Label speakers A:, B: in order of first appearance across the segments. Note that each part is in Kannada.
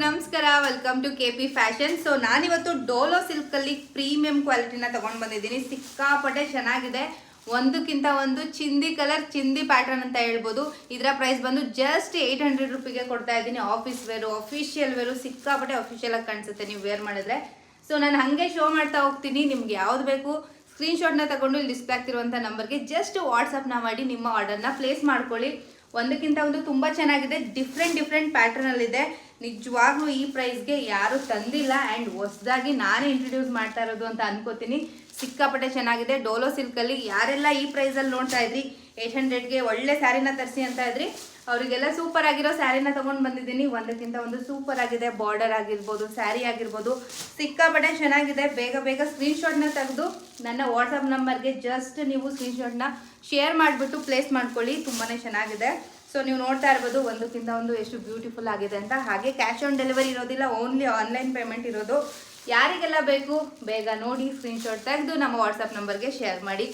A: ನಮಸ್ಕಾರ, welcome to KP fashion. So ನಾನಿವತ್ತು ಡೋಲೋ ಸಿಲ್ಕಲ್ಲಿ ಪ್ರೀಮಿಯಂ ಕ್ವಾಲಿಟಿನ ತಗೊಂಡು ಬಂದಿದ್ದೀನಿ. ಸಿಕ್ಕಾಪಟ್ಟೆ ಚೆನ್ನಾಗಿದೆ. ಒಂದಕ್ಕಿಂತ ಒಂದು ಚಿಂದಿ ಕಲರ್, ಚಿಂದಿ ಪ್ಯಾಟರ್ನ್ ಅಂತ ಹೇಳ್ಬೋದು. ಇದರ ಪ್ರೈಸ್ ಬಂದು ಜಸ್ಟ್ 800 ರುಪಿಗೆ ಕೊಡ್ತಾ ಇದ್ದೀನಿ. ಆಫೀಸ್ ವೇರು, ಅಫಿಷಿಯಲ್ ವೇರು, ಸಿಕ್ಕಾಪಟ್ಟೆ ಅಫಿಷಿಯಲ್ ಆಗಿ ಕಾಣಿಸುತ್ತೆ ನೀವು ವೇರ್ ಮಾಡಿದ್ರೆ. ಸೊ ನಾನು ಹಾಗೆ ಶೋ ಮಾಡ್ತಾ ಹೋಗ್ತೀನಿ. ನಿಮ್ಗೆ ಯಾವ್ದು ಬೇಕು ಸ್ಕ್ರೀನ್ಶಾಟ್ನ ತಗೊಂಡು ಇಲ್ಲಿ ಡಿಸ್ಪ್ಲೇ ಆಗ್ತಿರುವಂಥ ನಂಬರ್ಗೆ ಜಸ್ಟ್ ವಾಟ್ಸಪ್ನ ಮಾಡಿ ನಿಮ್ಮ ಆರ್ಡರ್ನ ಪ್ಲೇಸ್ ಮಾಡ್ಕೊಳ್ಳಿ. ಒಂದಕ್ಕಿಂತ ಒಂದು ತುಂಬ ಚೆನ್ನಾಗಿದೆ. ಡಿಫ್ರೆಂಟ್ ಪ್ಯಾಟರ್ನಲ್ಲಿದೆ. ನಿಜವಾಗ್ಲೂ ಈ ಪ್ರೈಸ್ಗೆ ಯಾರು ತಂದಿಲ್ಲ ಆ್ಯಂಡ್ ಹೊಸದಾಗಿ ನಾನೇ ಇಂಟ್ರೊಡ್ಯೂಸ್ ಮಾಡ್ತಾ ಇರೋದು ಅಂತ ಅನ್ಕೋತೀನಿ. ಸಿಕ್ಕಾಪಟ್ಟೆ ಚೆನ್ನಾಗಿದೆ. ಡೋಲೋ ಸಿಲ್ಕಲ್ಲಿ ಯಾರೆಲ್ಲ ಈ ಪ್ರೈಸಲ್ಲಿ ನೋಡ್ತಾ ಇದ್ರಿ 800ಗೆ ಒಳ್ಳೆ ಸ್ಯಾರಿನ ತರಿಸಿ ಅಂತ ಇದ್ರಿ, ಅವರಿಗೆಲ್ಲ ಸೂಪರ್ ಆಗಿರೋ ಸ್ಯಾರಿನ ತೊಗೊಂಡು ಬಂದಿದ್ದೀನಿ. ಒಂದಕ್ಕಿಂತ ಒಂದು ಸೂಪರ್ ಆಗಿದೆ. ಬಾರ್ಡರ್ ಆಗಿರ್ಬೋದು, ಸ್ಯಾರಿ ಆಗಿರ್ಬೋದು, ಸಿಕ್ಕಾಪಟ್ಟೆ ಚೆನ್ನಾಗಿದೆ. ಬೇಗ ಸ್ಕ್ರೀನ್ಶಾಟ್ನ ತೆಗೆದು ನನ್ನ ವಾಟ್ಸಪ್ ನಂಬರ್ಗೆ ಜಸ್ಟ್ ನೀವು ಸ್ಕ್ರೀನ್ಶಾಟ್ನ ಶೇರ್ ಮಾಡಿಬಿಟ್ಟು ಪ್ಲೇಸ್ ಮಾಡ್ಕೊಳ್ಳಿ. ತುಂಬಾ ಚೆನ್ನಾಗಿದೆ. ಸೊ ನೀವು ನೋಡ್ತಾ ಇರ್ಬೋದು ಒಂದಕ್ಕಿಂತ ಒಂದು ಎಷ್ಟು ಬ್ಯೂಟಿಫುಲ್ ಆಗಿದೆ ಅಂತ. ಹಾಗೆ ಕ್ಯಾಶ್ ಆನ್ ಡೆಲಿವರಿ ಇರೋದಿಲ್ಲ, ಓನ್ಲಿ ಆನ್ಲೈನ್ ಪೇಮೆಂಟ್ ಇರೋದು. ಯಾರಿಗೆಲ್ಲ ಬೇಕು ಬೇಗ ನೋಡಿ ಸ್ಕ್ರೀನ್ಶಾಟ್ ತೆಗೆದು ನಮ್ಮ ವಾಟ್ಸಪ್ ನಂಬರ್ಗೆ ಶೇರ್ ಮಾಡಿ.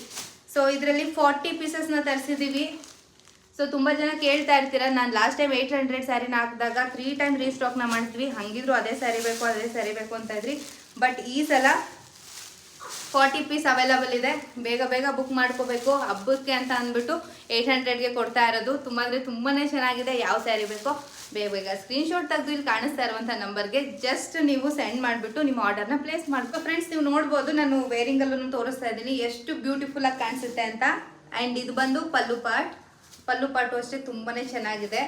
A: ಸೊ ಇದರಲ್ಲಿ 40 ಪೀಸಸ್ನ ತರಿಸಿದ್ದೀವಿ. ಸೊ ತುಂಬ ಜನ ಕೇಳ್ತಾ ಇರ್ತೀರ, ನಾನು ಲಾಸ್ಟ್ ಟೈಮ್ 800 ಸ್ಯಾರಿನ ಹಾಕಿದಾಗ 3 ಟೈಮ್ ರೀಸ್ಟಾಕ್ನ ಮಾಡಿದ್ವಿ. ಹಂಗಿದ್ರು ಅದೇ ಸ್ಯಾರಿ ಬೇಕು ಅಂತ ಇದ್ರಿ. ಬಟ್ ಈ ಸಲ 40 ಪೀಸ್ ಅವೈಲಬಲ್ ಇದೆ. ಬೇಗ ಬುಕ್ ಮಾಡ್ಕೋಬೇಕು. ಹಬ್ಬಕ್ಕೆ ಅಂತ ಅಂದ್ಬಿಟ್ಟು 800ಗೆ ಕೊಡ್ತಾ ಇರೋದು. ತುಂಬಾ ಚೆನ್ನಾಗಿದೆ. ಯಾವ ಸ್ಯಾರಿ ಬೇಕೋ ಬೇಗ ಸ್ಕ್ರೀನ್ಶಾಟ್ ತೆಗೆದು ಇಲ್ಲಿ ಕಾಣಿಸ್ತಾ ಇರುವಂಥ ನಂಬರ್ಗೆ ಜಸ್ಟ್ ನೀವು ಸೆಂಡ್ ಮಾಡಿಬಿಟ್ಟು ನಿಮ್ಮ ಆರ್ಡರ್ನ ಪ್ಲೇಸ್ ಮಾಡ್ಕೋ. ಫ್ರೆಂಡ್ಸ್, ನೀವು ನೋಡ್ಬೋದು ನಾನು ವೇರಿಂಗಲ್ಲೂ ತೋರಿಸ್ತಾ ಇದ್ದೀನಿ ಎಷ್ಟು ಬ್ಯೂಟಿಫುಲ್ ಆಗಿ ಕಾಣಿಸುತ್ತೆ ಅಂತ. ಆ್ಯಂಡ್ ಇದು ಬಂದು ಪಲ್ಲು ಪಾಟು ಅಷ್ಟೇ ತುಂಬಾ ಚೆನ್ನಾಗಿದೆ.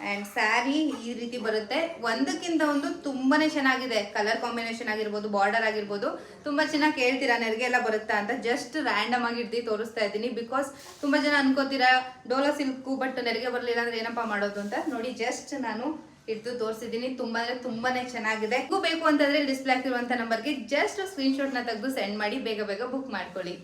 A: ಆ್ಯಂಡ್ ಸ್ಯಾರಿ ಈ ರೀತಿ ಬರುತ್ತೆ. ಒಂದಕ್ಕಿಂತ ಒಂದು ತುಂಬಾ ಚೆನ್ನಾಗಿದೆ. ಕಲರ್ ಕಾಂಬಿನೇಷನ್ ಆಗಿರ್ಬೋದು, ಬಾರ್ಡರ್ ಆಗಿರ್ಬೋದು, ತುಂಬ ಚೆನ್ನಾಗಿ ಕೇಳ್ತೀರಾ ನೆರಿಗೆ ಎಲ್ಲ ಬರುತ್ತಾ ಅಂತ. ಜಸ್ಟ್ ರ್ಯಾಂಡಮ್ ಆಗಿ ಹಿಡ್ದು ತೋರಿಸ್ತಾ ಇದ್ದೀನಿ. ಬಿಕಾಸ್ ತುಂಬ ಜನ ಅನ್ಕೋತೀರಾ ಡೋಲೋ ಸಿಲ್ಕು ಬಟ್ ನೆರಿಗೆ ಬರಲಿಲ್ಲ ಅಂದರೆ ಏನಪ್ಪ ಮಾಡೋದು ಅಂತ. ನೋಡಿ ಜಸ್ಟ್ ನಾನು ಹಿಡ್ದು ತೋರಿಸಿದ್ದೀನಿ. ತುಂಬಾ ಚೆನ್ನಾಗಿದೆ. ಬೇಕು ಅಂತಂದರೆ ಡಿಸ್ಪ್ಲೇ ಆಗ್ತಿರುವಂಥ ನಂಬರ್ಗೆ ಜಸ್ಟ್ ಸ್ಕ್ರೀನ್ಶಾಟ್ನ ತೆಗೆದು ಸೆಂಡ್ ಮಾಡಿ ಬೇಗ ಬುಕ್ ಮಾಡ್ಕೊಳ್ಳಿ.